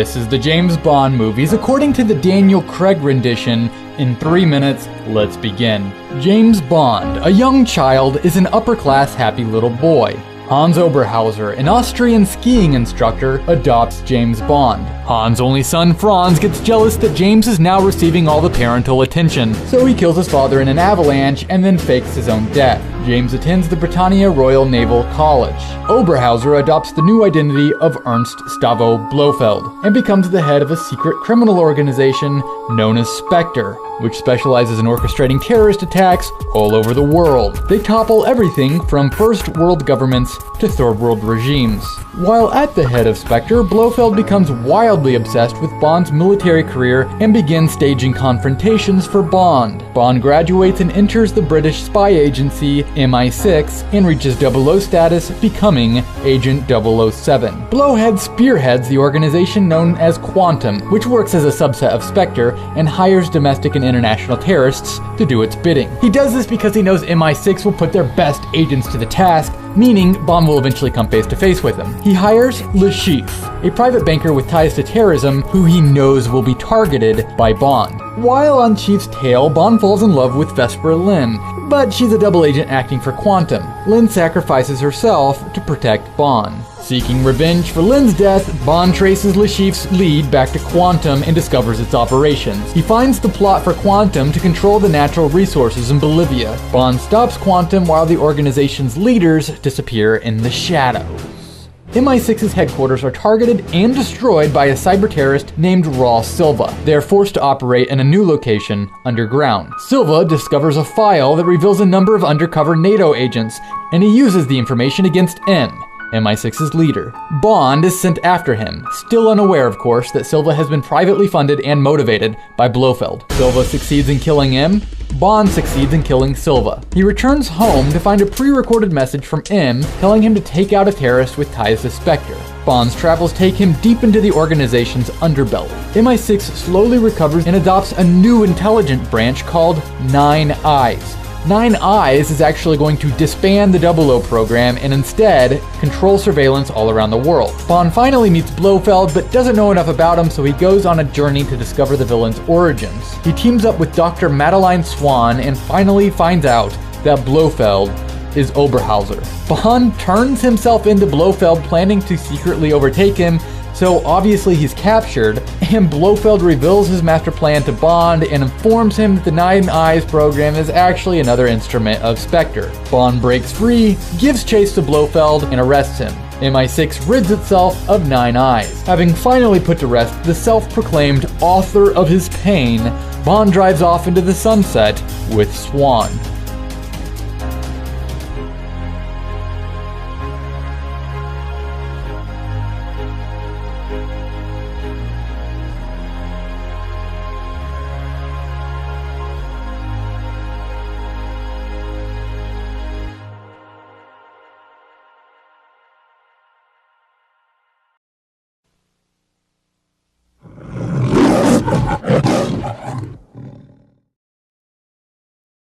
This is the James Bond movies according to the Daniel Craig rendition. In 3 minutes, let's begin. James Bond, a young child, is an upper-class happy little boy. Hans Oberhauser, an Austrian skiing instructor, adopts James Bond. Hans' only son, Franz, gets jealous that James is now receiving all the parental attention, so he kills his father in an avalanche and then fakes his own death. James attends the Britannia Royal Naval College. Oberhauser adopts the new identity of Ernst Stavro Blofeld and becomes the head of a secret criminal organization known as Spectre, which specializes in orchestrating terrorist attacks all over the world. They topple everything from first world governments to third world regimes. While at the head of Spectre, Blofeld becomes wildly obsessed with Bond's military career and begins staging confrontations for Bond. Bond graduates and enters the British spy agency MI6 and reaches 00 status, becoming Agent 007. Blofeld spearheads the organization known as Quantum, which works as a subset of Spectre and hires domestic and international terrorists to do its bidding. He does this because he knows MI6 will put their best agents to the task, meaning Bond will eventually come face to face with him. He hires Le Chiffre, a private banker with ties to terrorism who he knows will be targeted by Bond. While on Chief's tail, Bond falls in love with Vesper Lynd, but she's a double agent acting for Quantum. Lynd sacrifices herself to protect Bond. Seeking revenge for Lynd's death, Bond traces Le Chiffre's lead back to Quantum and discovers its operations. He finds the plot for Quantum to control the natural resources in Bolivia. Bond stops Quantum while the organization's leaders disappear in the shadows. MI6's headquarters are targeted and destroyed by a cyber terrorist named Raul Silva. They are forced to operate in a new location underground. Silva discovers a file that reveals a number of undercover NATO agents, and he uses the information against M, MI6's leader. Bond is sent after him, still unaware, of course, that Silva has been privately funded and motivated by Blofeld. Silva succeeds in killing M. Bond succeeds in killing Silva. He returns home to find a pre-recorded message from M telling him to take out a terrorist with ties to Spectre. Bond's travels take him deep into the organization's underbelly. MI6 slowly recovers and adopts a new intelligence branch called Nine Eyes. Nine Eyes is actually going to disband the 00 program and instead control surveillance all around the world. Bond finally meets Blofeld but doesn't know enough about him, so he goes on a journey to discover the villain's origins. He teams up with Dr. Madeline Swan and finally finds out that Blofeld is Oberhauser. Bond turns himself into Blofeld, planning to secretly overtake him, so obviously he's captured, and Blofeld reveals his master plan to Bond and informs him that the Nine Eyes program is actually another instrument of Spectre. Bond breaks free, gives chase to Blofeld, and arrests him. MI6 rids itself of Nine Eyes. Having finally put to rest the self-proclaimed author of his pain, Bond drives off into the sunset with Swan.